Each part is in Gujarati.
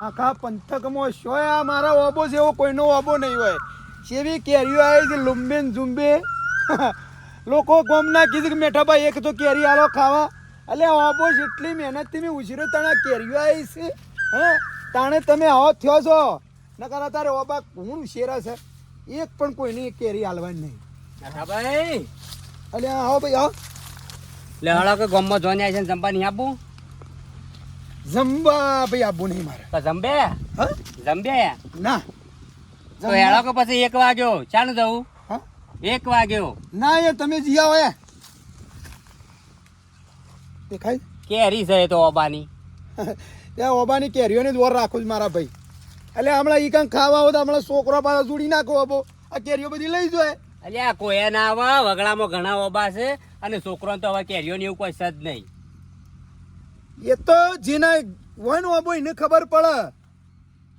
આખા પંથકમાં શોય આ મારા ઓબો જેવો કોઈનો ઓબો નહીં હોય. જેવી કેરીઓ આવી છે લુંબે ને ઝુંબે. લોકો ગોમના કીધું કે મેઠાભાઈ એક તો કેરી આલો ખાવા. એટલે ઓબો જેટલી મહેનતથી મેં ઉછીરો તને કેરીઓ આવી છે. હે તાણે તમે આવો થયો છો નકર તારે ઓબા હું શેરા છે એક પણ કોઈની કેરી હાલવાની નહીં. મેઠાભાઈ એટલે આવો ભાઈ આવો. લે હળો કે ગોમમાં જોઈને આવી છે ને જંપા નહીં આપું જમવા ભાઈ આબુ નહીં મારે. તો જંબે હા જંબે ના તો હેળો કે પછી 1 વાગ્યો ચાલ જવું. હા 1 વાગ્યો ના એ તમે જી આવો એ દેખાય કેરી છે તો ઓબાની. ત્યાં ઓબાની કેરીઓને જ વર રાખું છું મારા ભાઈ. એટલે હમણાં ઈ કાંઈ ખાવા હોય તો હમણાં છોકરો પાછો જોડી નાખો ઓબો આ કેરીઓ બધી લઈ જાય. અલ્યા કોઈ ના આવે વગડામાં ઘણા ઓબા છે અને છોકરોને તો હવે કેરીઓ ને એવું કોઈ છે જ નહીં. એ તો જેના હોય ને ઓબો એને ખબર પડે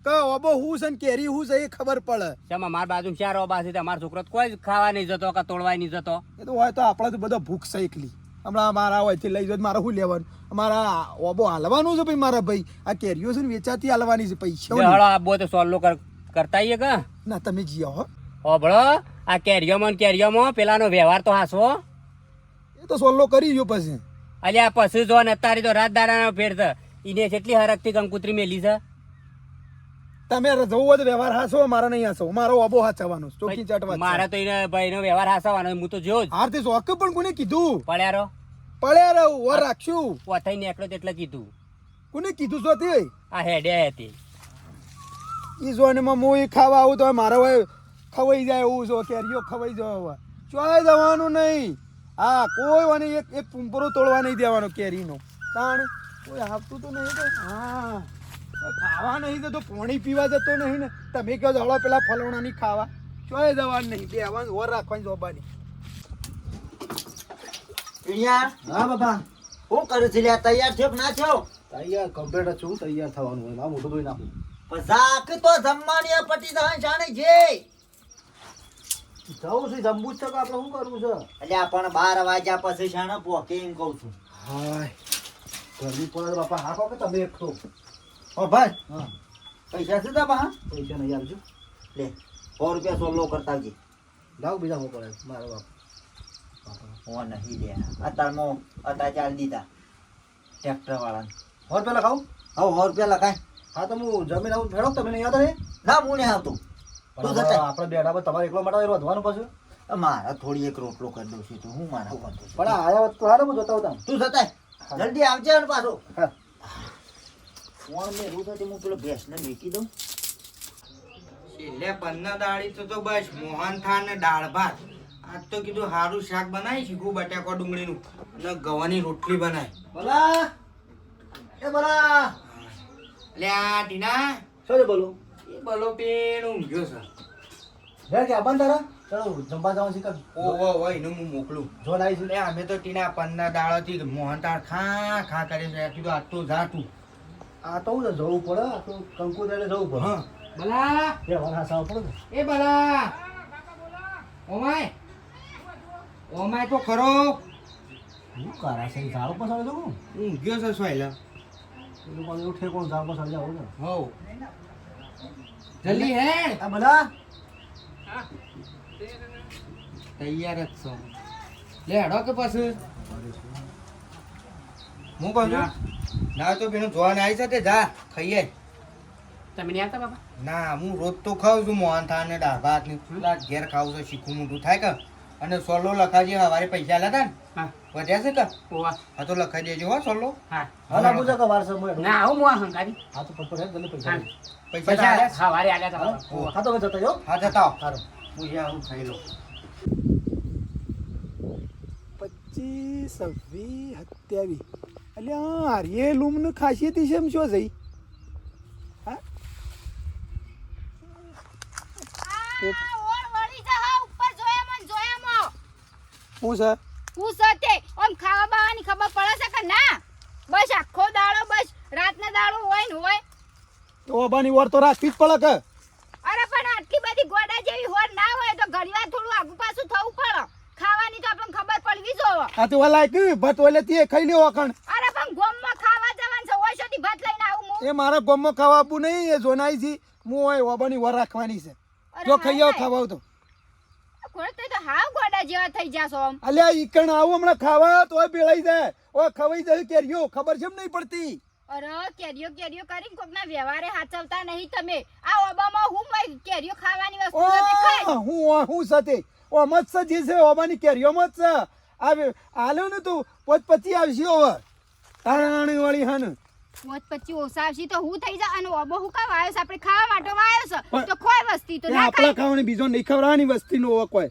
કે ઓબો હું છે ને કેરી હું છે એ ખબર પડે. શેમાં મારા બાજુ 4 ઓબા છે તમારો છોકરો તો કોઈ જ ખાવા નહીં જતો કે તોડવા નહીં જતો. એ તો હોય તો આપણે તો બધો ભૂખ છે એકલી. હમણાં મારા હોયથી લઈ જાય મારે શું લેવાનું અમારા ઓબો હાલવાનું છે ભાઈ મારા ભાઈ. આ કેરીઓ છે ને વેચાતી હાલવાની છે પૈસા હળો આબો તો સોલ્લો કરતા આવીએ કે ના તમે જી આવો. હોભળો આ કેરીઓમાં પેલાનો વ્યવહાર તો હાસવો. એ તો સોલ્લો કરી ગયો પછી. અલ્યા પછી જો ને અત્યારે તો રાત દાડાનો ફેર છે ઈને કેટલી હરકતી કંકુતરી મેલી છે. તમે જવું હોય તો વ્યવહાર હાસો મારા નહીં હાસો મારો ઓબો હાચવાનો ચોકી ચાટવા મારે તો એને ભાઈનો વ્યવહાર હાસવાનો હું તો જોઉં જ. આરતી શોખ પણ કોને કીધું પડ્યારો પડ્યા રહું વર રાખશું પોથઈ નીકળ્યો તેટલે કીધું. કોને કીધું શોથી આ હેડે હતી ઈ જોને માં હું ખાવા આવું તો મારા હોય ખવાઈ જાય એવું છો કેરીઓ ખવાઈ જાય હવે ચોય જવાનું નહીં. હા કોઈ wane એક પૂંપરો તોડવા નહીં દેવાનો કેરીનો તાણ કોઈ આપતું તો નહીં તો હા ખાવા નહીં જતો પાણી પીવા જતો નહીં ને તમે કહો હળો પેલા ફલવણાની ખાવા ચોય જવાનું નહીં બેવાનું વર રાખવાની જોબાની. હા બાપા શું કરું છું લ્યા તૈયાર થયો કે ના થયો? તૈયાર કમ્પ્લીટ છું તૈયાર થવાનું હોય ના મોટું ધોઈ નાખું ઝાક તો જમવાની પટી દહન જાણે છે જવું છે જમવું જ છે કે આપણે શું કરવું છે? અલ્યા પણ 12 વાગ્યા પછી શાણે પોકે એમ કહું છું. હાય ગરમી પડે બાપા હા કહો કે તમે એક તો ઓ ભાઈ હા પૈસા છે તાપા? પૈસા નહીં આપજો લે 100 રૂપિયા સોલો કરતા આવજે. લાવ બીજા હું પડે મારો બાપ ઓ નહીં લે અત્યારમાં અત્યારે ચાલ દીધા ટ્રેક્ટર વાળાને. હોર પેલા ખાવું હવે 100 રૂપિયા લખાય. હા તો હું જમીન આવું ફેરવ તમે નહીં યાદ આવે ના હું નહીં આવતું. તું જતા આપણે બેઠા પર તમારે એકલો માટે વધવાનું પાછું મારા થોડી એક રોટલો કરી દઉં છું તો હું મારા ઉપર પણ આયા તો હારે હું જોતા હતા તું જતા જલ્દી આવજે ને પાછો. હા ફોન મેં રૂ થતી હું પેલો ભેંસને મૂકી દઉં. છેલ્લે 15 દાડી તો બસ મોહનથાળ ને દાળ ભાત. આજ તો કીધું સારું શાક બનાવી શીખું બટાકા ડુંગળીનું અને ગવાની રોટલી બનાવી. બોલા એ બોલા એટલે આ ટીના શું છે બોલું એ બલો પેણ ઊંઘ્યો છે. ઘેર કે આબાન તારા ચાલો જમવા જવાનું શીખ ઓહો એનું હું મોકલું. જો લાવી છે એટલે અમે તો ટીના 15 દાડાથી મોહનથાળ ખા ખા કરી છે. કીધું આજ તો જા તું. આ તો હું જવું પડે આ તો કંકુ એટલે જવું પડે હા બલા એ વાળા સાવ પડે ને એ બલા ઓમાય ઓમાય તો ખરો હું કરા છે ઝાડો પર સળે જવું ઊંઘ્યો છે સોયલા. એનું પાછું એવું ઠેકોણ ઝાડ પર સળી જાવ ને હો જલ્દી હે આ બોલા તૈયાર જ છો. લે હેડો કે પછી હું કહું છું ના તો બેનો જોવાને આવી છે જા ખાઈએ. તમે નહીં આવતા બાપા? ના હું રોજ તો ખાઉં છું મોહનથાળ ને દાળ ભાત ને પેલા ઘેર ખાવું છે શીખું મોટું થાય કે અને સોલો લખાજી હવારે પૈસા લેતા ને હા વધ્યા છે કે ઓવા હા તો લખાઈ દેજો હો સોલો. હા હા ના પૂછા કે વાર સમય ના આવું હું આ હંકારી હા તો પપ્પા જલ્દી પૈસા હા. લે. પૈસા પૈસા આલ્યા? હા વારે આલ્યા તા બાપા. હા તો હવે જતા રહ્યો હા જતા આવો. સારું હું જ્યાં હું ખાઈ લઉં. 25 26 27 એટલે હારીએ લૂમને ખાસિયત છે એમ શું જઈ હા હું છે પૂછતે ઓમ ખાવા બાવાની ખબર પડે છે કે ના? બસ આખો દાડો બસ રાતના દાડો હોય ને હોય. તો ઓબાની વર તો રાખવી જ પડે કે અરે પણ આટલી બધી ગોડા જેવી હોર ના હોય તો ઘડીવાર થોડું આગુ પાછું થવું પડે. ખાવાની તો આપણને ખબર પડવી જોવે. આ તો વાલા કે ભટ ઓલે તે ખાઈ લ્યો અખણ અરે પણ ગોમમાં ખાવા જવાનું છે હોય સુધી ભાત લઈને આવું હું એ મારા ગામમાં ખાવા આપવું નહીં, એ જોનાઈ છે હું હોય ઓબાની વર રાખવાની છે. જો ખાઈ આવો ખાવા તો ખોડે તો હાવ ગોડા જેવા થઈ જાશો આમ. અલ્યા ઈકણ આવું હમણાં ખાવા તો ભેળાઈ જાય, ઓ ખવાઈ જાય કેરીઓ, ખબર છે નહીં પડતી. અરે કેરીઓ કેરીઓ કરીને કોકના વ્યવહારે હાચવતા નહીં તમે. આ ઓબામાં હું મય કેરીઓ ખાવાની વસ્તુ નથી ખાઈ. હું સાથે ઓમ જ છે જે છે ઓબાની કેરીઓમાં જ છે. આવે આલ્યો ને તું 25 આવશે હવે તારાણી વાળી હન મોત પછી ઓસાવશી તો હું થઈ જા. અને ઓબો હું કા વાયો છે? આપણે ખાવા માટે વાયો છે તો કોઈ વસ્તી તો ના આપણા ખાય. ખાવાની બીજો નહીં ખવડાવવાની વસ્તીનો હોય કોઈ.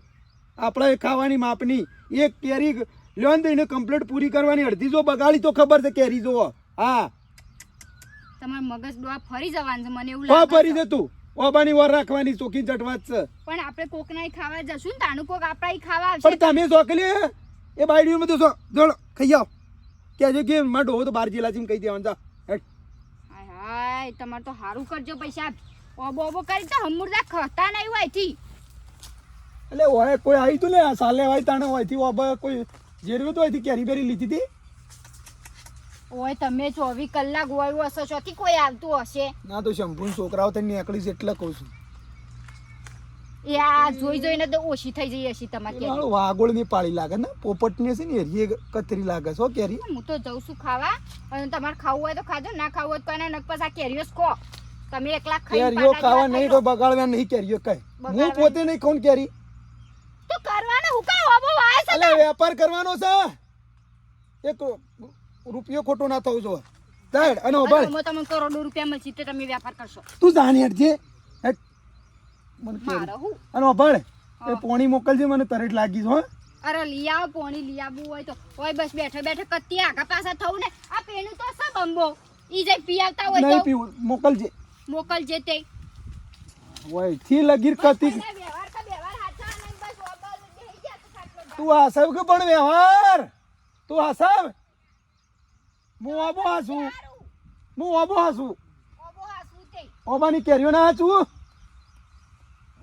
આપણે ખાવાની માપની એક કેરી લ્યો ને એને કમ્પ્લીટ પૂરી કરવાની. અડધી જો બગાડી તો ખબર છે કેરી જો. હા તમાર મગજ ડોળા ફરી જવાનું છે મને એવું તો લાગે ફરી છે. જતું ઓબાની વર રાખવાની ચોકી ચટવાત છે. પણ આપણે કોકના ખાવા જશું ને તાનું કોક આપણા ઈ ખાવા પણ આવશે. તમે જોકલી એ બાયડીઓ બધું જો જોડો ખાઈ આવ કેજો કે માર ડોહો તો બાર જિલ્લા થી કહી દેવાનું જા હેડ. હાય હાય તમાર તો હારું કરજો પૈસા. ઓબો ઓબો કરી તો હમુરદા ખતા નહીં હોય થી. એટલે ઓય કોઈ આવી તું ને સાલે હોય તાણે હોય થી ઓબા કોઈ જેરવ્યો તો હોય કેરી બેરી લીધી હતી. ઓય તમે 24 કલાક હોય હશો ચોથી કોઈ આવતું હશે. ના તો શંભુ છોકરાઓ તને નીકળી છે એટલે કહું છું. એ આ જોઈ જોઈને તો ઓછી થઈ જઈ હશે તમારે કેરી. વાગોળ ની પાળી લાગે ને પોપટ ની છે ને એરી કતરી લાગે છે હો કેરી. હું તો જઉં છું ખાવા. અને તમારે ખાવું હોય તો ખાજો, ના ખાવું હોય તો કોઈને નક પાછા કેરીઓ જ ખો. તમે એકલા ખાઈ કેરીઓ ખાવા નહીં તો બગાડવા નહીં કેરીઓ કઈ. હું પોતે નહીં ખાઉં કેરી. તો કરવાનો હું કા ઓબો વાય છે. એટલે વેપાર કરવાનો છે. એક રૂપિયો ખોટો ના થવું જોઈએ. જાહેર અને ઓભાળ હું તમને કરોડો રૂપિયા મળશે તે તમે વેપાર કરશો. તું જાણી હટજે. હેટ. મને મારો કેરી હું અને ઓભાળ એ પોણી મોકલજે મને તરત લાગી છે હો. અરે લઈ આવો પોણી લઈ આવવું હોય તો. ઓય બસ બેઠા બેઠા કત્તી આગા પાછા થવું ને. આ પેનું તો છે બંબો. ઈ જે પી આવતા હોય નહીં તો પીવું મોકલજે. મોકલજે તે. ઓય થી લગીર કતી વ્યવહાર તો વ્યવહાર હાચા નહીં બસ ઓબા બેહી ગયા તો ખાટલો ડા. તું હસાવ કે પણ વ્યવહાર તું હસાવ. હું આબો હાસું. હું આબો હાસું. ઓબો હાસું તે. ઓબાની કેરીઓ ના હાચું.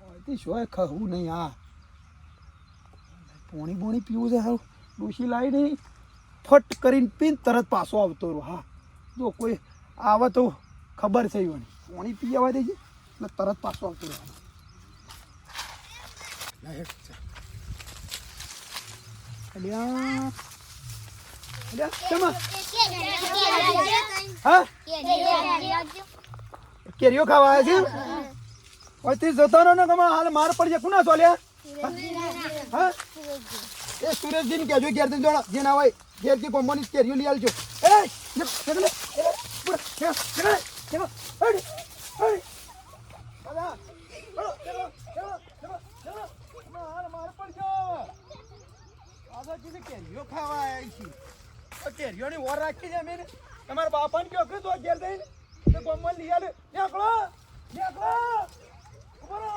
ઓયથી શોય ખાવું નહીં. આ પોણી બોણી પીવું છે હારું. ડોશી લાવી નહીં ફટ કરીને પીને તરત પાછો આવતો રહ્યો. હા જો કોઈ આવે તો ખબર છે એવાની. પોણી પી આવવા દેજે એટલે તરત પાછો આવતો રહ્યો. અલ્યા અલ્યા શેમાં? હા કેરીઓ ખાવા આવ્યા છે. ઓયથી જતો રહો ને કમા હાલ માર પડી જાય. કુના સોલ્યા? હા એ સુરેશજી ને કહેજો ઘેર થી જોડા જે ના હોય ઘેર થી કોમ્બોની કેરીઓ લઈ આવજો. એ નીકળે કેરીઓ ખાવા આવ્યા છે. કેરીઓની ઓર રાખી છે મેં તમારા બાપાને કહો કે તો ઘેર જઈને કોમ્બો લઈ આવે. નીકળો નીકળો ઉભો રહો.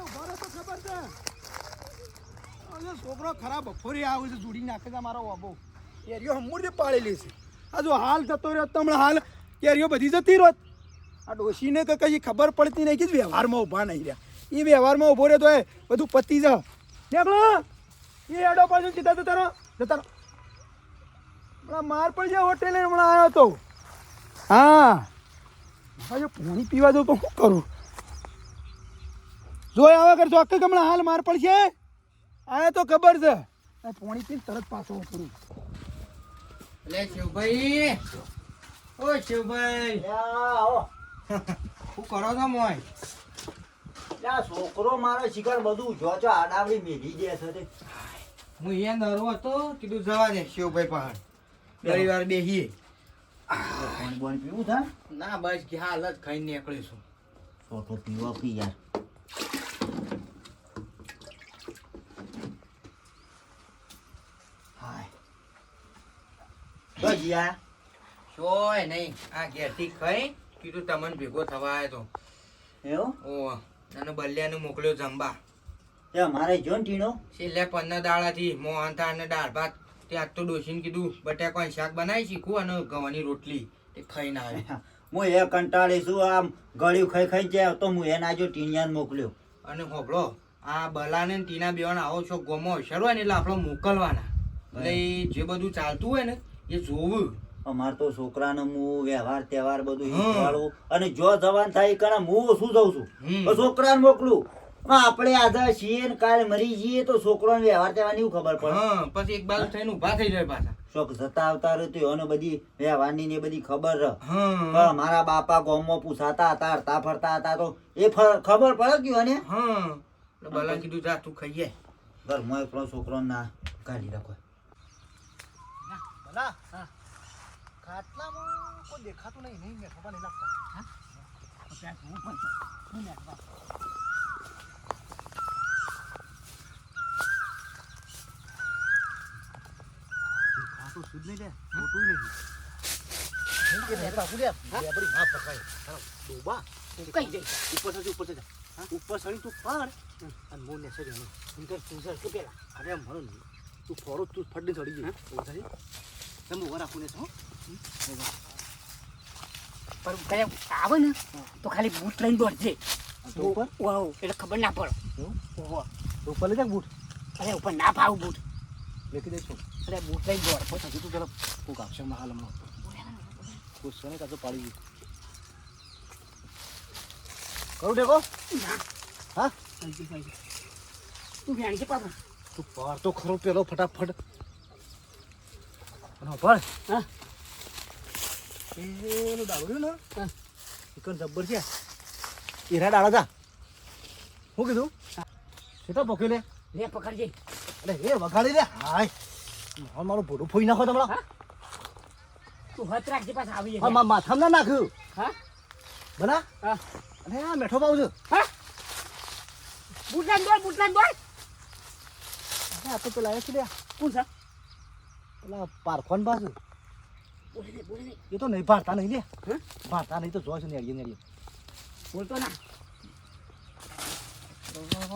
ઉભો રહો તો ખબર છે. છોકરો ખરાબ બપોરે આવે છે જોડી નાખે છે મારો વાબો. કેરીઓ હમુરથી પાળેલી છે. આ જો હાલ જતો રહ્યો તો હમણાં હાલ કેરીઓ બધી જતી રોત. આ ડોશીને કે કઈ ખબર પડતી નહીં કે વ્યવહારમાં ઊભા નહીં રહ્યા. એ વ્યવહારમાં ઊભો રહ્યો તો એ બધું પતી જા. નીકળો એ એડો પાછું સીધા જતા રહો જતા રહો. હમણાં માર પડી જાય હોટેલે હમણાં આવ્યો તો. હા જો પાણી પીવા દઉં તો શું કરું? જોઈ આવા કરશો આખે હમણાં હાલ માર પડશે. આયા તો ખબર છે. પાણી પીને તરત પાછો કરું. લે શિવભાઈ, ઓ શિવભાઈ, શું કરો છો મોય? છોકરો મારો શિકાર બધું જો છો આડાવડી મેઘી દે છે તે. હું અહીંયા નરવો હતો કીધું જવા દે શિવભાઈ પહાડ ઘણી વાર બેહીએ. પાણી બોણી પીવું છે? ના બસ કે હાલ જ ખાઈને નીકળીશું. તો પીવા પી યાર. હાય બસ યાર શોય નહીં આ ઘેરથી ખાઈ કીધું તમને ભેગો થવા આવ્યો તો. એવું ઓ અને બલ્યાને મોકલ્યો જમવા. તે અમારે જો ને ટીણો છેલ્લે 15 દાડાથી મોહનથાળ અને દાળ ભાત ત્યાં તો ડોશીને કીધું બટાકાનું શાક બનાવી શીખવું અને ગવાની રોટલી એ ખાઈને આવ્યો. હું એ કંટાળી છું. આમ ગળ્યું ખાઈ ખાઈ જાય તો હું એના જો ટીણિયાને મોકલ્યો. અને હોભળો આ બલાને ને ટીના બેવાને આવો છો ગોમો હોશિયાર હોય ને એટલે આપણે મોકલવાના. એટલે એ જે બધું ચાલતું હોય ને એ જોવું અમાર તો છોકરાને હું વ્યવહાર તહેવાર બધું શીખવાડું અને જો જવાન થાય કરે હું શું જઉં છું તો છોકરાને મોકલું આપણે આજે છીએ ને કાલે મરી જઈએ તો છોકરાને વ્યવહાર તહેવાર ની ખબર પડે હા પછી એક બાજુ થઈને ઊભા થઈ જાય પાછા શોખ જતા આવતા રહ્યો એને બધી વ્યવહારની ને બધી ખબર રહે હા પણ મારા બાપા ગામમાં પૂછાતા હતા હરતા ફરતા હતા તો એ ખબર પડે ગયું અને હા એટલે ભલા કીધું જા તું ખાઈએ ઘરમાં એકલો છોકરો ના કાઢી રાખો ભલા ખાટલામાં કોઈ દેખાતું નહીં મેઠો નહીં લાગતા દેખાતું શુદ્ધ નહીં લે ખોટું નહીં કે નહીં રાખું લે બેબડી ના પકવાય ડોબા કઈ જઈ ઉપર ચડી ઉપર ચડી તું પાડ અને મો ને સરી એનો તું સર કે પેલા અરે મરો નહીં તું ફોરો તું ફડને ચડી જઈ ઓછાઈ તમે ઉભા રાખું ને છો પર કયા આવે ને તો ખાલી બૂટ લઈને દોડજે ઉપર વાવ એટલે ખબર ના પડે ઉપર લઈ જા બૂટ અરે ઉપર ના ભાવ બૂટ લેખી દઈશું અરે બૂટ લઈને દોડ પછી હજી તું પેલા કોક આપશે હાલ હમણાં કોઈ સોને કાચો પાડી ગયું કરું દેખો હા તું વ્યાણ છે પાપા તું પાર તો ખરો પેલો ફટાફટ અને પર હા એનો દાડો રહ્યો ને હા એકન જબ્બર છે એરા ડાળા જા શું કીધું સેટા પોકે લે લે પકડજે અરે એ વગાડી લે હાય મારું ભોડું ફોઈ નાખો તમારા હા તું હત રાખજે પાછા આવી હા જાય માથામાં ના નાખ્યું હા બના હા અને આ મેઠો પાઉં છું હા બૂટ લઈને દોડ આ તો પેલા આવ્યા છે લે કોણ છે પેલા પારખોન બાજુ બોલે નહીં એ તો નહીં ભારતા નહીં લે હા ભારતા નહીં તો જોઈ છે નેડીએ બોલતો ના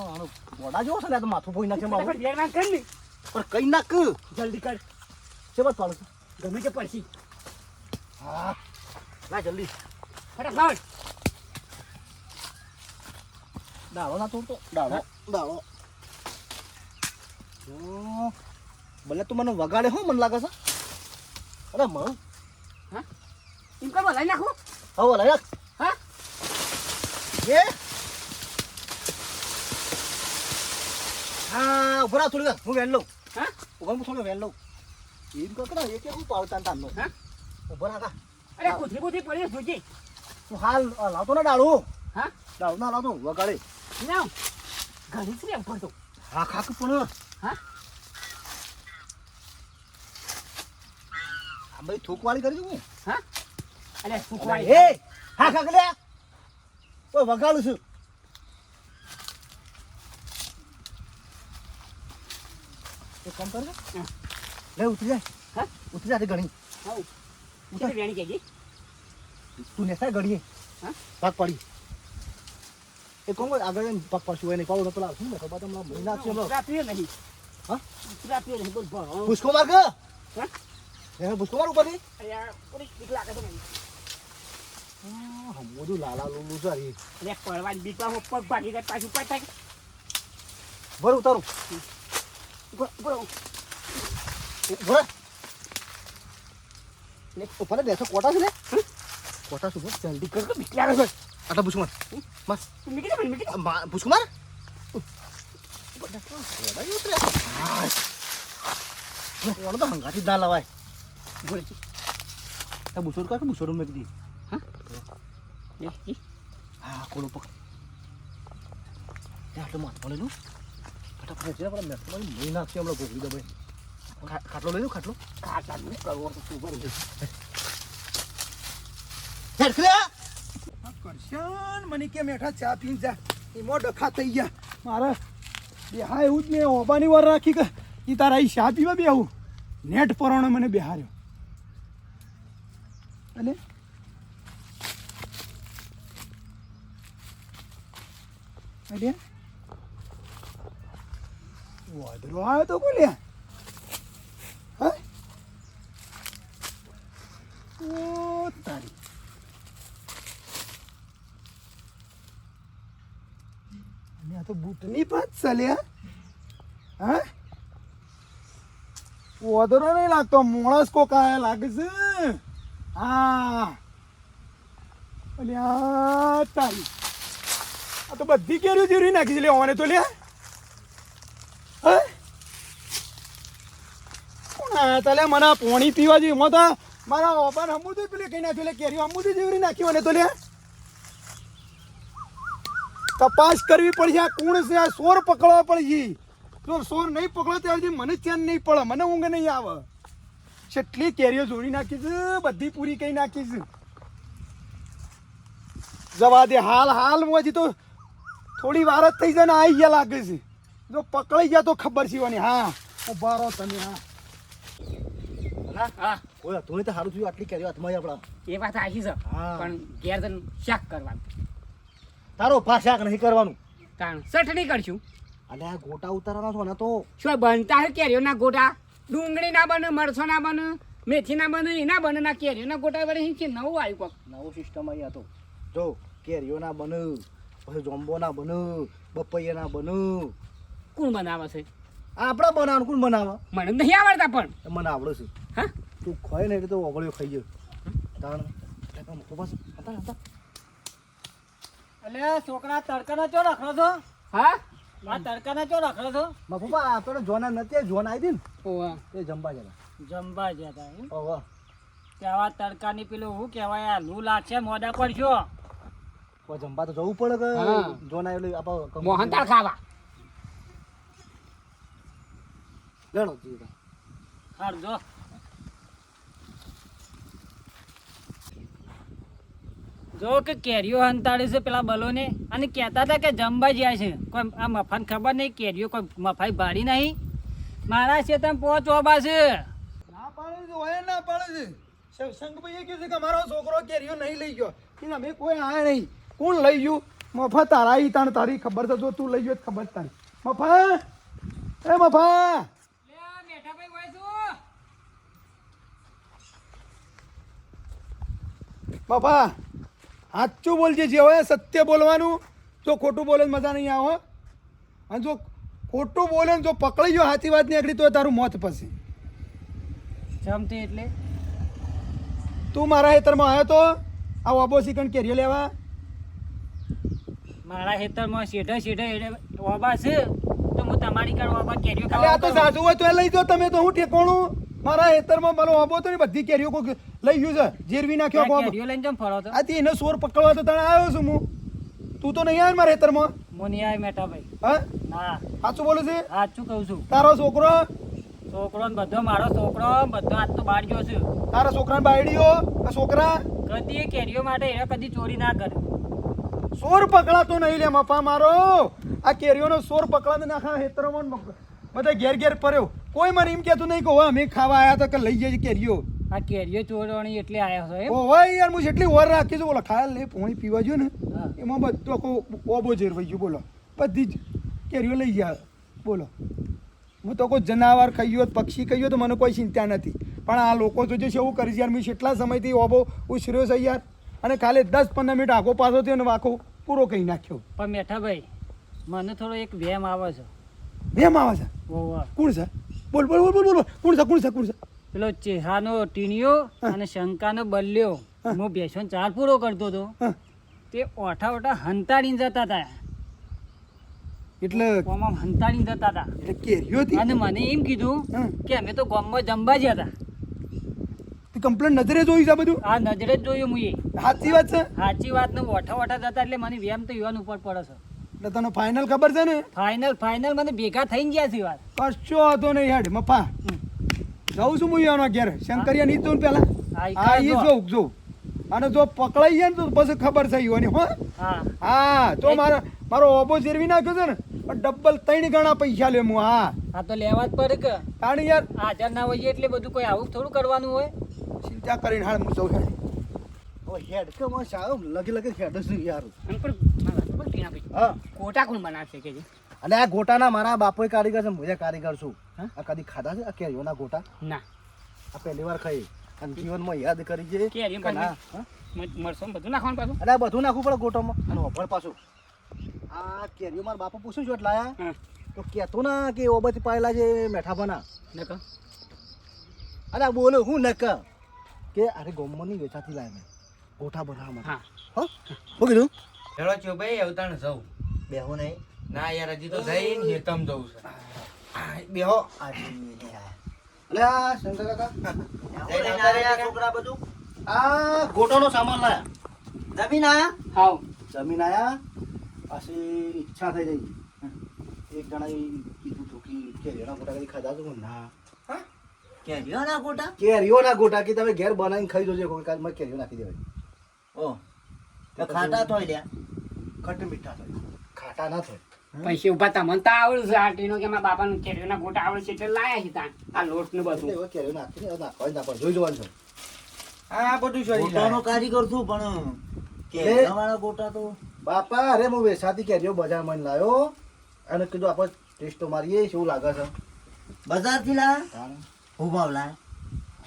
આનો બોડા જેવો છે ને આ તો માથું ફોઈ નાખે મારું ફટાફટ વેણ કર ને પણ કઈ નાખ જલ્દી કર છે બસ પાડું ગમે તે પડશે હા ના જલ્દી ફટાફટ ડાળો ના તોડતો ડાળો ભલે તું મને વગાડે હો મને લાગે છે અરે મળ હા એમ કરવા લઈ નાખો હવે લઈ રાખ હા એ હા ઉભા રાખ થોડી વાર હું વેન લઉં હા ઉભા હું થોડો વેન લઉં એમ કહો ને એ કે હું પાડતા તારનો હા ઉભા રાખા અરે કોથરી પડી જોજે તું હાલ લાવતો ને ડાળું હા ડાળું ના લાવતો વગાડે ના ઘણી છે ઉપર તો હા ખાક પણ હા આ ભાઈ થૂકવાળી કરી દઉં હા અરે હું સુખવાડી એ હા ખાક લે ઓય વગાડું છું એક કામ કર હા. લે ઉતરી જાય હા ઉતરી જાય ઘણી હા ઉતર વેણી જજે તું નેસાય ઘડીએ હા પાક પાડી એ કોણ આગળ જઈને પાક પાડશું હોય નહીં પાડું તો પેલા શું ને ખબર તમને મહિના છે ઉતરા પીએ નહીં હા ઉતરા પીએ નહીં બોલ ભણો પુષ્કો માર કે હા એને પુષ્કો માર ઉપર ની અરે યાર થોડી બીક લાગે તો નહીં બધું લાલા લુલું છે એ અરે પડવાની બીકમાં હું પગ ભાગી જાય પાછું પગ થાય ભર ઉતારું બોલો ભર લે ઉપર બેસો કોટા છે ને કોટા શું જલ્દી કર બીક લાગે છે આટલા પુષ્કો માર માર મીકી દે મીકી પુષ્કો માર તો હંગાથી જ ના લવાય બોલે આ બુસોર કાઢ બુસોર મેં કીધી લે હા કોલો પકડ ત્યાં આટલું માથું લઈ લો ફટાફટ છે આપણે મેં તમારી મહી નાખશે હમણાં ગોગડી દે ભાઈ ખાટલો લઈ લો ખાટલો ખાટા નું કરવો તો તું ભરી કરશન મને કે મેઠા ચા પીને જા એમાં ડખા થઈ ગયા મારે બેહા એવું જ મેં ઓબાની વાર રાખી કે એ તારા એ ચા પીવા બેહું નેટ પરોણે મને બેહાર્યો અને અરે વાદળો આવ્યો તો બોલ્યા હા ઓ તારી અને આ તો બૂટની પાત ચાલ્યા હા ઓદરો નહીં લાગતો માણસ કોક આયા લાગે છે હા અલ્યા તારી આ તો બધી કેરીઓ જીરી નાખી છે લે ઓને તો લે હે કોણ આયા તા લે મને આ પાણી પીવા જેવું એમાં તો મારા ઓપાન હમુદું પેલી કઈ નાખ્યું લે કેરીઓ હમુદું જીવરી નાખ્યું અને તો લે તપાસ કરવી પડશે આ કોણ છે આ સોર પકડવા પડશે જો સોર નહીં પકડો ત્યાં સુધી મને ચેન નહીં પડે મને ઊંઘ નહીં આવે કેટલી કેરીઓ જોડી નાખી છે બધી પૂરી કઈ નાખી છે જવા દે હાલ હજી તો થોડી વાર જ થઈ જાય ને આવી ગયા લાગે છે જો પકડાઈ ગયા તો ખબર છે વાની હા ઉભા રહો તમે હા હા ઓય તું તો સારું થયું આટલી કેરીઓ હાથમાં આપણા એ વાત આખી છે હા. પણ ઘેર જઈને શાક કરવાનું તારો ભાષાક નહીં કરવાનું કારણ ચટણી કરશું અને આ ગોટા ઉતારવાના છો ને તો શું બનતા હોય કેરીઓના ગોટા ડુંગળી ના બને મરચો ના બને મેથી ના બને એના બને ના કેરીઓના ગોટા વડે છે નવું આવ્યું કોક નવો સિસ્ટમ અહીંયા તો જો કેરીઓના બને પછી જોંબોના બને બપૈયાના બને કોણ બનાવે છે આપણે બનાવવાનું કોણ બનાવે મને નહીં આવડતા પણ મને આવડે છે હા તું ખાય ને એટલે તો ઓગળ્યો ખાઈ જાય તાણ બસ હતા એટલે છોકરા તડકાના ચો રખડો છો હા આ તડકાના ચો રખડો છો પપ્પા આપણે જોના નથી જોન આવી હતી ઓવા ને એ જમવા જતા જમવા ગયા હતા એમ? ઓહો કેવા તડકાની પેલું શું કહેવાય આ લૂ લાગશે મોઢા પર છો કોઈ જમવા તો જવું પડે કે હા. જોન આવી આપણે મોહનથાળ ખાવા લેણો જીતા હાર જો જો કે કેરીઓ હંતાડે છે પેલા બલોને અને કહેતા હતા કે જમવા જાય છે કોઈ આ મફાન ખબર નહીં કેરીઓ કોઈ મફાઈ ભાડી નહીં મારા છે તમે પહોંચવા છે ના પાડે છે હોય ના પાડે છે શંકભાઈએ કહ્યું છે કે મારો છોકરો કેરીઓ નહીં લઈ ગયો કે અમે કોઈ આયા નહીં કોણ લઈ ગયું મફા તારા ઈ તાણ તારી ખબર તો જો તું લઈ ગયો તો ખબર જ તારી મફા એ મફા મફા સાચું બોલજે જે હોય સત્ય બોલવાનું જો ખોટું બોલે તો મજા નહીં આવે અને જો ખોટું બોલે ને જો પકડી ગયો સાચી વાત નીકળી તો તારું મોત પછી જમતી એટલે તું મારા ખેતરમાં આવ્યો તો આ ઓબો સિકન કેરીઓ લેવા મારા ખેતરમાં શેઠે શેઠે ઓબા છે તો હું તમારી કાળ ઓબા કેરીઓ એટલે આ તો ખાવા સાચું હોય તો એ લઈ જાઓ તમે તો હું ઠેકોણું મારા ખેતરમાં મારો ઓબો તો ને બધી કેરીઓ કોક લઈ ગયું છે જેરવી નાખ્યો કોક કેરીઓ લઈને જમ ફરો તો આથી એને સોર પકડવા તો તને આવ્યો છું હું તું તો નહીં આવ્યો ને મારા ખેતરમાં મોની આય મેટા ભાઈ હા ના સાચું બોલું છે સાચું કહું છું તારો છોકરો છોકરો ને બધો મારો છોકરો બધો આજ તો બહાર ગયો છે તારા છોકરાને બાયડીઓ આ છોકરા કદી એ કેરીઓ માટે એને કદી ચોરી ના કરે સોર પકડાતો નહીં લે મફા મારો આ કેરીઓનો સોર પકડાતો નાખા ખેતરોમાં ને બધા ઘેર ઘેર પડ્યો કોઈ મને એમ કહેતું નહીં કે હવે અમે ખાવા આવ્યા હતા કે લઈ જઈએ કેરીઓ આ કેરીઓ ચોરવાની એટલે આવ્યો છો એમ ઓ હોય યાર હું જેટલી ઓર રાખી છું બોલો ખાયલ લે પાણી પીવા જો ને હા. એમાં બધો ઓબો જેરવાઈ ગયો બોલો બધી જ કેરીઓ લઈ ગયા બોલો હું તો કોઈ જનાવર ખાઈ પક્ષી ખાઈ તો મને કોઈ ચિંતા નથી પણ આ લોકો જોજે છે એવું કરી છે યાર મેં કેટલા સમયથી ઓબો ઉછર્યો છે યાર અને ખાલી 10-15 મિનિટ આગો પાછો થયો ને વાંકો પૂરો કહી નાખ્યો પણ મેઠા ભાઈ મને થોડો એક વહેમ આવે છે વેમ આવે છે ઓવા કોણ છે બોલ બોલ બોલ બોલ બોલ કોણ છે કોણ છે કોણ છે પેલો ચેહાનો ટીણીયો અને શંકાનો બલ્યો હું બેસન ચાર પૂરો કરતો હતો હા તે ઓઠા ઓઠા હંતાડીને જતા હતા એટલે આમ હંતાડીને જતા હતા એટલે કેરીઓ હતી અને મને એમ કીધું હા કે અમે તો ગામમાં જમવા જ હતા તે કમ્પ્લેન નજરે જોઈ છે બધું આ નજરે જ જોયું મુએ સાચી વાત છે સાચી વાત ને ઓઠા ઓઠા જતા એટલે મને વેમ તો યુવાન ઉપર પડે છે એટલે તને ફાઇનલ ખબર છે ને ફાઇનલ મને ભેગા થઈને ગયા છે વાત કશો હતો નહીં હેડ મફા જાઉં છું હું એનો ઘેર શંકરિયા નહીં જોઉં પેલા હા એ જોઉં જોઉં અને જો પકડાઈ જાય ને તો પછી ખબર થઈ હોવાની હો હા હા તો મારો ઓબો જેરવી નાખ્યો છે ને ડબલ 3 ગણા પૈસા લે હું હા આ તો લેવા જ પડે કે તાણી યાર હાજર ના હોય એટલે બધું કોઈ આવું થોડું કરવાનું હોય ચિંતા કરીને હાલ હું જઉં હેડ હવે હેડ કે માં સારો લગે લગે હેડ જ નહીં યાર હા કોટા કોણ બનાવશે કે અને આ ગોટાના મારા બાપોએ કારીગર છે હું કારીગર છું આ કદી ખાધા છે આ કેરીઓના ગોટા ના આ પહેલી વાર ખાઈ અને જીવનમાં યાદ કરી છે કેરીઓ કે ના, પાછી મરસો બધું નાખવાનું પાછું અને આ બધું નાખવું પડે ગોટામાં અને ઓફર પાછું આ કેરીઓ મારા બાપા પૂછ્યું છું એટલે લાયા હા તો કહેતો ના કે ઓબતી પાયેલા છે મેઠા બના નકર અરે બોલો હું નક કે અરે ગોમની વેચાતી લાય મેં ગોઠા બનાવવા માટે હા. હો શું કીધું હેડો છો ભાઈ અવતાણ જવું બેહો નહીં ના યાર હજી તો જઈને હેતમ જવું છે બેહો આટલી અલે આ શંકર કાકા જઈને આવતા રહ્યા છોકરા બધું આ ગોટાનો સામાન લાયા જમીન આયા હાવ જમીન આયા પાછી ઈચ્છા થઈ ગઈ એક જણાએ કીધું હતું કે કેરીઓના ગોટા કદી ખાધા તો ના કેરીઓના ગોટા કેરીઓના ગોટા કે તમે ઘેર બનાવીને ખાઈ જોજો કોઈ કાલ માં કેરીઓ નાખી દેવાય ઓ તો ખાટા તોય લ્યા ખટ મીઠા થાય ખાટા ના થાય પૈસે ઉભા તમને તો આવડે છે આટીનો કે મારા બાપાનું કેરીઓના ગોટા આવડે છે એટલે લાયા છે તાન આ લોટ ને બધું એવા કેરીઓ નાખી ને નાખવા ના પડે જોઈ જોવાનું છે આ બધું શોધી ગોટાનો લાવ્યા. કારીગર છું પણ કેરીઓના ગોટા તો બાપા અરે હું વેસાતી કેરીઓ બજારમાં લાવ્યો અને કીધું આપણે ટેસ્ટ મારીએ શું લાગે છે બજારથી લાયા તાણ હું ભાવ લાયા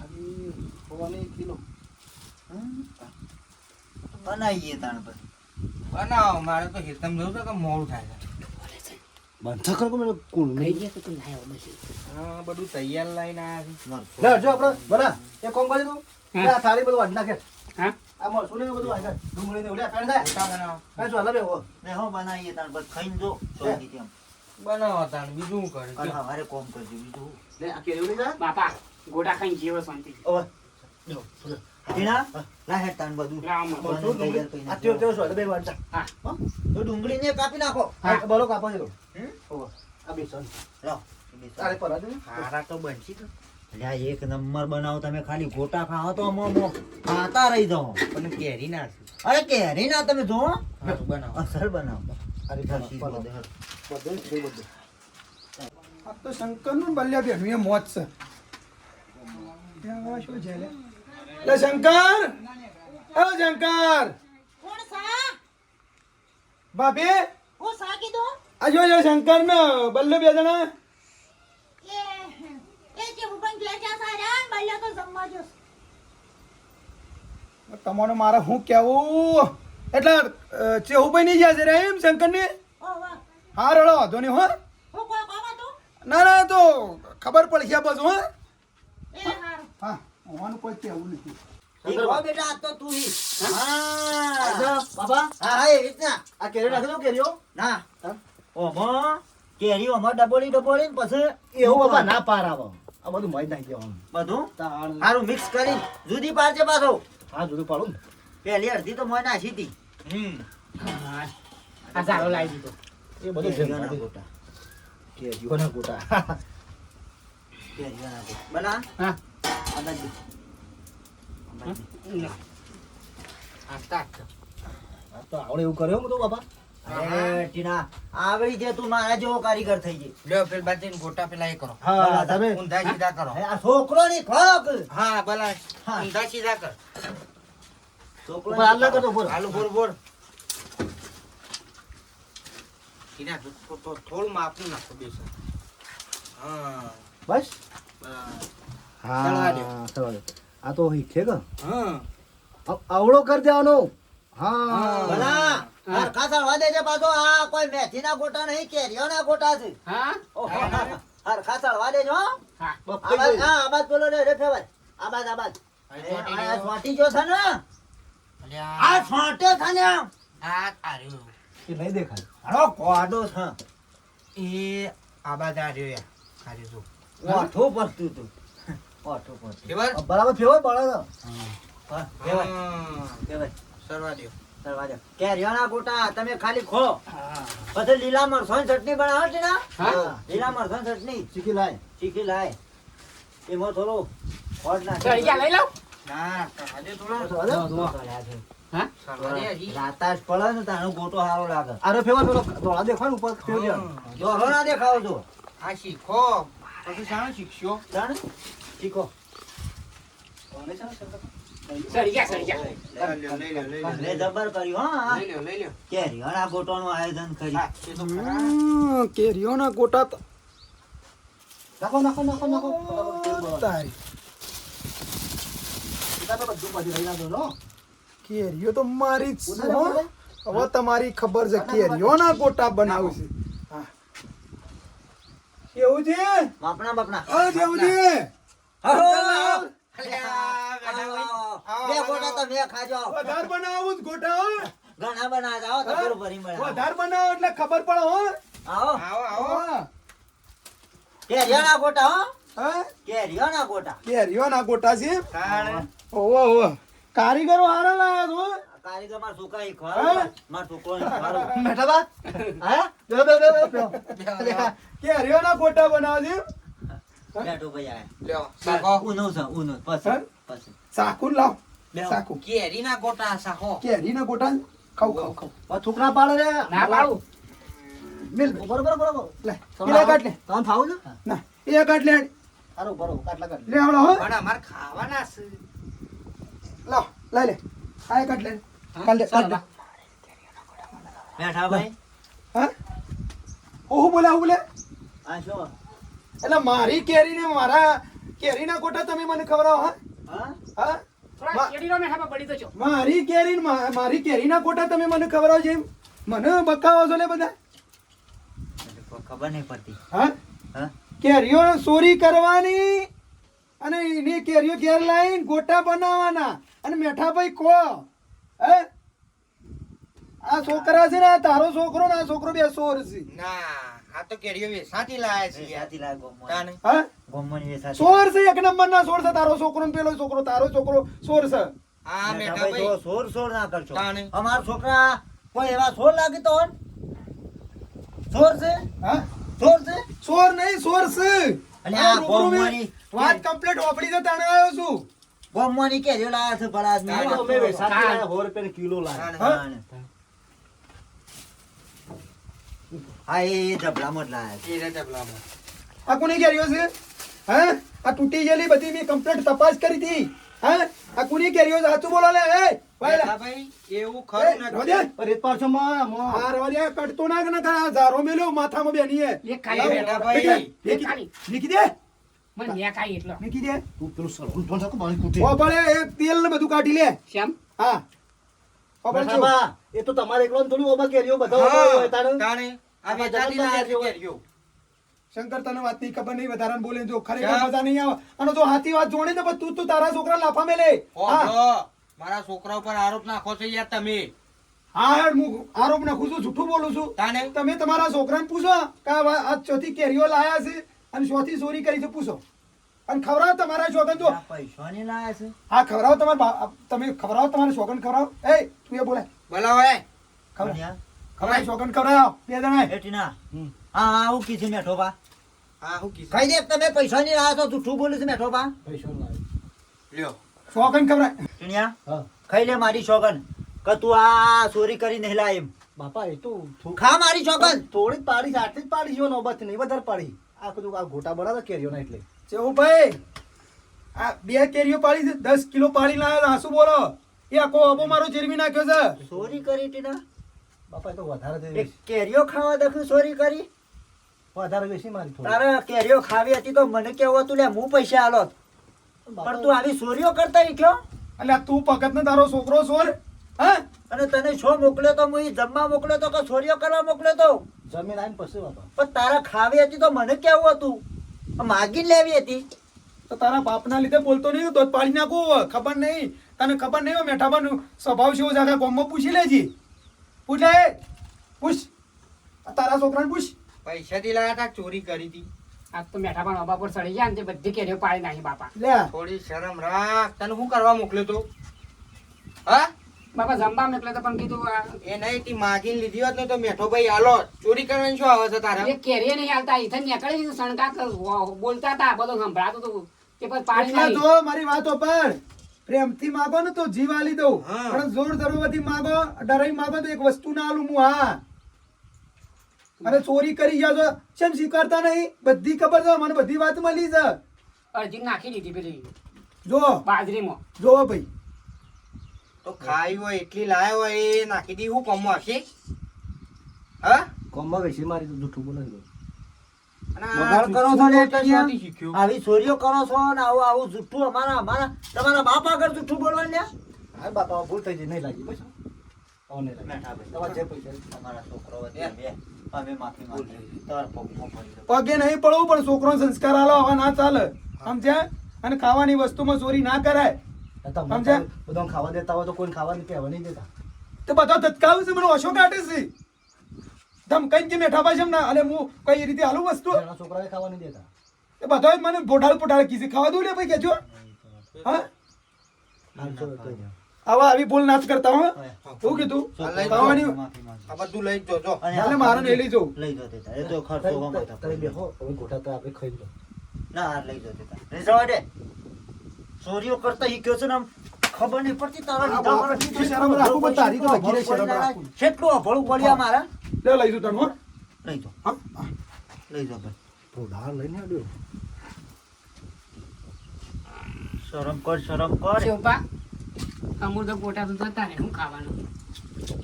આવી હોવાની કિલો બનાવીએ તાણ પછી બનાવો મારે તો હેતમ જવું છે કે મોડું થાય છે બંધ કરો મને કોણ કઈ ગયા તો લાયો બસ હા બધું તૈયાર લઈને આવ્યા લે જો આપણે બના એ કોમ કરી દઉં હા. આ થાળી બધું વાઢ નાખે હા આ મરસું ને બધું વાઢ નાખ ડુંગળી ને ઓલ્યા કાઢ દે છે બનાવો કાઈ જો હલા બેહો બેહો બનાવીએ તાણ પછી ખાઈને જો શાંતિ તેમ બનાવો તાણ બીજું શું કરે અને હવારે કોમ કરજો બીજું લે આ કેરીઓ લઈ જા બાપા ગોટા ખાઈને જીવો શાંતિ ઓય જો ટીના લા હેડ તાણ બધું રામ મરસું ડુંગળી આ ત્યો ત્યો સોલે બે વાઢ જા હા તો ડુંગળીને કાપી નાખો હા. આ બોલો કાપો જો હમ? ઓય આ બેસન લો તારે પર દે હારા તો બનશી તો અલ્યા એક નંબર બનાવો તમે ખાલી ગોટા ખાઓ તો મો ખાતા રહી જાઓ પણ કેરી ના છે અરે કેરી ના તમે જો હારું બનાવો અસર બનાવો અરે હસી પર બધે. બધે બે બધે આ તો શંકરનું બલ્યા બેનું એ મોત છે ત્યાં આવા શું છે લે? લે શંકર ઓ શંકર કોણ સા ભાભી હું સા કીધું આ જો શંકર ને બલ્લો બે જણા એ જે હું પણ ઘેર જા સારા બલ્યો તો જમવા જો તમારે મારે શું કેવું એટલે ચેહુભાઈ નહીં જ્યાં છે રે એમ શંકર ને ઓ વાહ હા રડો વાંધો નહીં હો હું કોઈ કામ હતું ના ના તો ખબર પડશે બસ હો એ હારું હા હોવાનું કોઈ કેવું નથી દીકરો બેટા આ તો તું ઈ. હા બાબા હા હા એ રીતના આ કેરીઓ નાખી દો કેરીઓ ના હા? ઓમો કેરીઓ અમાર ડબોળી ડબોળી ને પછી એવું બાબા ના પાર આવો આ બધું મય નાખી દેવાનું બધું તાણ સારું મિક્સ કરી જુદી પાડજે પાછો હા જુદું પાડું ને પેલી અડધી તો મોય નાખી હતી આ ઝાડો લાવી દીધો એ બધું કેરીઓના જેમ ગોટા કેરીઓના ગોટા કેરીઓના ગોટા બના હા અંદાજી આસ્તા આ તો આવડે એવું કર્યો બધું બાબા અરે ટીના આવડી છે તું મારા જેવો કારીગર થઈ ગઈ લ્યો પેલ બાજુ ગોટા પેલા એ કરો હા તમે ઊંધા સીધા કરો આ છોકરો ની ખોક હા ભલા હા. ઊંધા સીધા કર છોકરો ઉપર હાલ ના કરતો ઉપર આલુ બોર બોર ઈના થોડું માપનું નાખો બેસન હા બસ બસ. હા દે. ચડવા દે. આ તો હીખે કે હા આવડો કરી દેવાનો હા ભલા હરખા ચાલવા દેજે પાછો આ કોઈ મેથીના ગોટા નહીં કેરીઓના ગોટા છે હા ઓહો, હરખા ચાલવા દેજો હો. હા આબાદ હા આબાદ બોલો રે રે ફેવાય આબાદ આબાદ આ છોટી જો છે ને અલ્યા આ છોટે છે ને આ આર્યું એ નહીં દેખાય હારો કોડો છે એ આબાદ આર્યો યાર આર્યો જો ઓઠો પડતું તું ઓઠો પડતું ખબર બરાબર ફેવો બરાબર હા, ફેવાય હા ફેવાય સરવા દ્યો ચાલવા દે કેરીઓના ગોટા તમે ખાલી ખો પછી લીલા મરચાંની ચટણી બનાવો છે ને હા. લીલા મરચાંની ચટણી શીખી લાય શીખી લાય એમાં થોડો ખોટ ચડી ગયા લઈ લઉં ના આજે થોડો હા સરવા દે હજી રાતાશ પડે ને તાનો ગોટો સારો લાગે અરે ફેવા પેલો ધોળા દેખાય ને ઉપર ફેવ દેવાનો. દોરો ના દેખાવ છો આ શીખો પછી શાણે શીખશો જાણે શીખો ચડી ગયા ચડી ગયા લઈ લ્યો લે જબર કર્યું હા લઈ લ્યો લઈ લ્યો કેરીઓના ગોટોનું આયોજન કરી હા એ તો ખરા. કેરીઓના ગોટા તો નાખો નાખો નાખો નાખો ફટાફટ તેલ બળો. તારી તમે બધું બાજુ લઈ લાવજો નો. કેરીઓ તો મારી જ છે ઉધારે હો. ઉધારે. હવે તમારી ખબર છે કેરીઓના ગોટા બનાવું છે હા કેવું છે બાપના બાપના અ જેવું છે આવો. અંકલ, અલ્યા, બેટા ભાઈ. તમે ખાજો વધારે બનાવું જ ગોટા હો. ઘણા બના જાઓ તમારું ભરી મળે વધારે બનાવો એટલે ખબર પડે હો. આવો હા. કેરીઓના ગોટા હો હા? કેરીઓના ગોટા કેરીઓના ગોટા છે. તાણ. ઓહો ઓહો. કારીગરો હારા લાયા છો. કારીગર મારા છોકરા હા? ખવાડો મારા છોકરો ખવાડો બેઠા બા હા બે બે બે બે કેરીઓના ગોટા બનાવે છે. બેઠો ભાઈ આયા લ્યો સાકો ઉનો છે ઉનો હા? પછી પછી સાકુન લાવ. બેહો. સાકુ. કેરીના ગોટા સાકો કેરીના ગોટા ખાવ ખાવ ખાવ. આ છોકરા પાડે રે ના પાડું મિલ. બરોબર બરોબર લે. એ કાટ લે. તમે ખાવું છે ના. એ કાટ લે. સારું બરોબર કાટલા કાટ લે આવડો હો. પણ અમાર ખાવાના છે લાવ. લઈ લે. આ કાટ લે. કાટ લે. કાટ લે. બેઠા ભાઈ હા? ઓહો બોલે હું બોલે. આ શું એટલે મારી કેરીને મારા કેરીના ગોટા તમે મને ખવડાવો હા? હા હા? થોડા કેરીનો મેઠામાં પડી તો છો મારી કેરી મારી કેરીના ગોટા તમે મને ખવડાવો છો એમ? મને બકાવો છો લે બધા. કોઈ ખબર નહીં પડતી હા? હા કેરીઓ ચોરી કરવાની અને એની કેરીઓ ઘેર લાવીને ગોટા બનાવવાના અને મેઠાભાઈ કહો હે આ છોકરા છે ને આ તારો છોકરો ને આ છોકરો બે સોર છે. ના આ તો કેરીઓ વેસાતી લાયા છે યાર વેસાતી લાગે ગોમો તાને હા? ગોમોની વેસાતી સોર છે એક નંબર ના સોર છે તારો છોકરો ને પેલો છોકરો તારો છોકરો સોર છે. આ બેઠા મેઠા ભાઈ જો ભાઈ સોર સોર ના કરશો તાણે. અમારા છોકરા કોઈ એવા સોર લાગે તો હોન? સોર છે હા? સોર છે સોર નહીં સોર છે. અને આ આ રૂબરૂ મેં ગોમોની વાત કમ્પ્લીટ ઓપડી તો તાણે આવ્યો છું. ગોમોની કેરીઓ લાયા છે ભલા આદમી. આ તો અમે વેસાતી લાયા 100 રૂપિયાની કિલો લાયા તાણે. હા? હા એ જબલામાં જ લાયા છે એ રે ડબલામાં. આ કોની કેરીઓ છે હા? આ તૂટી ગયેલી બધી મેં કમ્પ્લીટ તપાસ કરી હતી હા? આ કોની કેરીઓ છે? સાચું બોલો લે એ ભાઈ લે. મેઠા ભાઈ એવું ખરું એ, ને રવા દે. રેત પાછો માં આ રવા દે, કટતો ના કે ના કર. આ ઝારો મેલ્યો માથામાં બેની હે. એક ખાલી મેઠા મેકી ભાઈ દે. એક ખાલી મેકી દે મને ન્યા ખાઈ એટલો મેકી દે. તું પેલું સરખું ફોન સાકો પાણી કૂટે ઓ ભલે એ તેલ ને બધું કાઢી લે. શ્યામ હા ઓ ભલે બેઠા જો. બા એ તો તમારે એકલો થોડું ઓમાં કેરીઓ બધા હોય તાણે તાણે આ આ વેચાતી જગતમાં લાયા છે કેરીઓ. કેરીઓ શંકર તને વાત ની ખબર નહીં વધારે બોલે જો ખરેખર કેમ? મજા નહીં આવે અને જો હાથી વાત જોણી તો તું તું તારા છોકરા લાફા મેલે હા ઓહો, મારા છોકરા ઉપર આરોપ નાખો છો યાર તમે હા યાર હું આરોપ નાખું છું જૂઠું બોલું છું તાને તમે તમારા છોકરાને પૂછો કે આ ચોથી કેરીઓ લાયા છે અને ચોથી ચોરી કરી છે પૂછો અને ખવડાવો તમારા છોકન જો આ પૈસાની લાયા છે હા ખવડાવો તમારા તમે ખવડાવો તમારા છોકન ખવડાવો એ તું એ બોલે બોલાવો હે ખવડાવ ન્યા. ખવડાવ છોકન ખવડાવો બે જણા બેટીના. હા આવું કીધું મેઠો બા હા હું કીધું ખાઈ દે તમે પૈસાની લાયા છો જૂઠું બોલું છે મેઠો બા પૈસા લાવ્યો લ્યો છોકન ખવડાવ ચુનિયા હા ખાઈ લે મારી શોગન કે તું આ ચોરી કરી નહીં લાય એમ બાપા એ તો ખા મારી શોગન થોડી જ પાડી છે આટલી જ પાડી છે નોબત નહીં વધારે પાડી આ બધું આ ગોટા બનાવે કેરીઓ ના એટલે જેવું ભાઈ આ બે કેરીઓ પાડી છે 10 કિલો પાડી લાવ્યો હાસુ બોલો એ આખો અબો મારો ચેરવી નાખ્યો છે ચોરી કરી ટીના બાપા એ તો વધારે એ દે કેરીઓ ખાવા દખું ચોરી કરી વધારે બેસી મારી થોડી તારે કેરીઓ ખાવી હતી તો મને કેવું હતું લે હું પૈસા આલો પણ તું આવી ચોરીઓ કરતા નીકળ્યો એટલે તું પગત ને તારો છોકરો સોર હા અને તને શો મોકલ્યો તો હું ઈ જમવા મોકલ્યો તો કે ચોરીઓ કરવા મોકલ્યો તો જમીન આવીને પછી બાપા પણ તારે ખાવી હતી તો મને કેવું હતું માગી લેવી હતી તો તારા બાપના લીધે બોલતો નહીં તો પાડી નાખું ખબર નહીં તને ખબર નહીં હોય મેઠાબાનો સ્વભાવ છે આખા ગામમાં પૂછી લેજી પૂછ લે પૂછ આ તારા છોકરાને પૂછ પૈસાથી લાયા તા ચોરી કરી હતી આજ તો મેઠા પણ બાપા પર ચડી ગયા ને તે બધી કેરીઓ પાડી નાખી બાપા લે થોડી શરમ રાખ તને શું કરવા મોકલ્યો તો હા બાપા જમવા મોકલે તો પણ કીધું આ એ નહીં તી માગીને લીધી હોત ને તો મેઠો ભાઈ આલો ચોરી કરવાની શું આવે છે તારા એ કેરીએ નહીં હાલતા ઈથે નીકળી દીધું સણકા બોલતા હતા બધું સંભળાતું હતું તે પછી પાડી એટલે નાખી જો મારી વાતો પર પ્રેમથી માગો ને તો જીવ આલી દઉં હા. પણ જોર જરૂરથી માગો ડરાઈ માગો તો એક વસ્તુ ના આલું હું હા અને ચોરી કરી ગયા છો કેમ સ્વીકારતા નહીં બધી ખબર છે મને બધી વાત મળી છે અડધી નાખી દીધી પેલી જો બાજરીમાં જો ભાઈ તો ખાઈ હોય એટલી લાયા હોય એ નાખી દી હું કમવા હશે હા કોમમાં બેસી મારી તો જૂઠું બોલાવી દઉં અને આ બગાડ કરો છો લે જૂઠું બોલતા ટીયા. શોથી શીખ્યું? આવી ચોરીઓ કરો છો ને આવું આવું જૂઠું અમારા તમારા બાપ આગળ જૂઠું બોલવાનું લ્યા હા બાપા ભૂલ થઈ જાય નહીં લાગી પૈસા હવે નહીં લાગી મેઠા ભાઈ. તમારે જે પૈસા તમારા છોકરો વચ્ચે બે અમે માફી માંગીએ તમારા પગમાં પડી દો. પગે નહીં પડવું પણ છોકરો સંસ્કાર આલો હવે ના ચાલે સમજ્યા અને ખાવાની વસ્તુમાં ચોરી ના કરાય સમજ્યા? બધા ખાવા દેતા હોય તો કોઈ ખાવા નહીં કહેવા નહીં દેતા. તે બધા ધતકાવે છે, મને ઓછો કાઢે છે. ધમ કઈ કે મેઠા ભાઈ છે ના, અને હું કઈ રીતે હાલું વસ્તુ એના છોકરાએ ખાવા નહીં દેતા. એ બધા મને પોટાળ કીધી ખાવા દઉં લે ભાઈ કેજો. હા આવા આવી ભૂલ ના જ કરતા હો. શું કીધું ખાવાની માફી માંગુ. આ બધું લઈ જ જોજો. અને એટલે મારે નહીં લઈ જવું. લઈ જો દેતા એ તો ખર્ચો ગમે તો. તમે બેહો, હવે ગોઠા તો આપણે ખાઈ લો. ના આ લઈ જો દેતા લઈ જવા દે. ચોરીઓ કરતા ઈ કયો છે ને આમ ખબર નહીં પડતી તારા લીધા વાળા તો શરમ રાખું, પણ તારી તો લગી રહી શરમ રાખું. કેટલું અભળું પડ્યા મારા. લે લઈ જઉં તને હો. લઈ જો હા? લઈ જો ભાઈ. તો દાળ લઈને આવ્યો. શરમ કર શરમ કર. શોભા અમૂલ તો ગોટા તો જતા ને હું ખાવાનું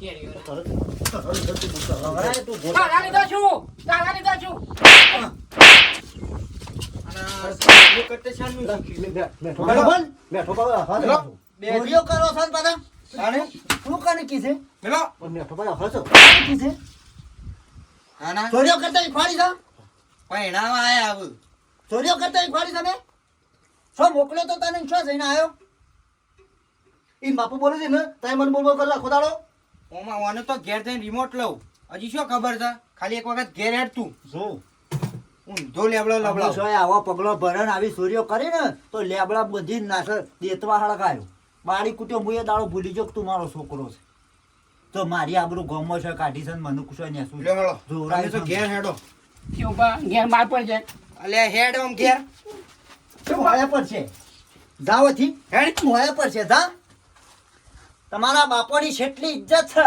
કેરીઓ હવે તું ગોળ. તારા લીધો છું તારા લીધો છું એ કરતે શાનું શીખી લે. મેઠો બરાબર? મેઠો ભાઈ હાથ હેલો. રાખો. ચોરીઓ કરો છો ને પાછા? આને શું કાને કીધે? મેલો. પણ મેઠો ભાઈ હાથ રાખો. કાને કીધે? આના ચોરીઓ કરતા ઈ ફાડી દો. પહેણાવા આયા આવું. ચોરીઓ કરતા ઈ ફાડી તમે શું મોકલ્યો તો તને શું જઈને આવ્યો? ઈ બાપુ બોલે છે ને તાઈ મને બોલ બોલ કરી રાખો દાડો. ઓમાં ઓને તો ઘેર જઈને રિમોટ લઉં. હજી શું ખબર છે? ખાલી એક વખત ઘેર હેડ તું. જો ઊંધો લેબડો લબડાવ. સોય આવો પગલો ભરણ આવી ચોરીઓ કરી ને તો લેબડા બધી નાખે દેતવા હળગાયો. બાળી કુટ્યો મુએ દાડો ભૂલી જો કે તું મારો છોકરો છે. તો મારી આબરૂ ગમો છે કાઢી છે ને મને કુછો ને શું લે હેડો. જોવરાય અમે તો છે. ઘેર હેડો. શોભા ઘેર માર પડશે અલ્યા હેડ આમ ઘેર. મોયા પર છે જાવથી હેડ. મોયા પર છે જા તમારા બાપોની કેટલી ઇજ્જત છે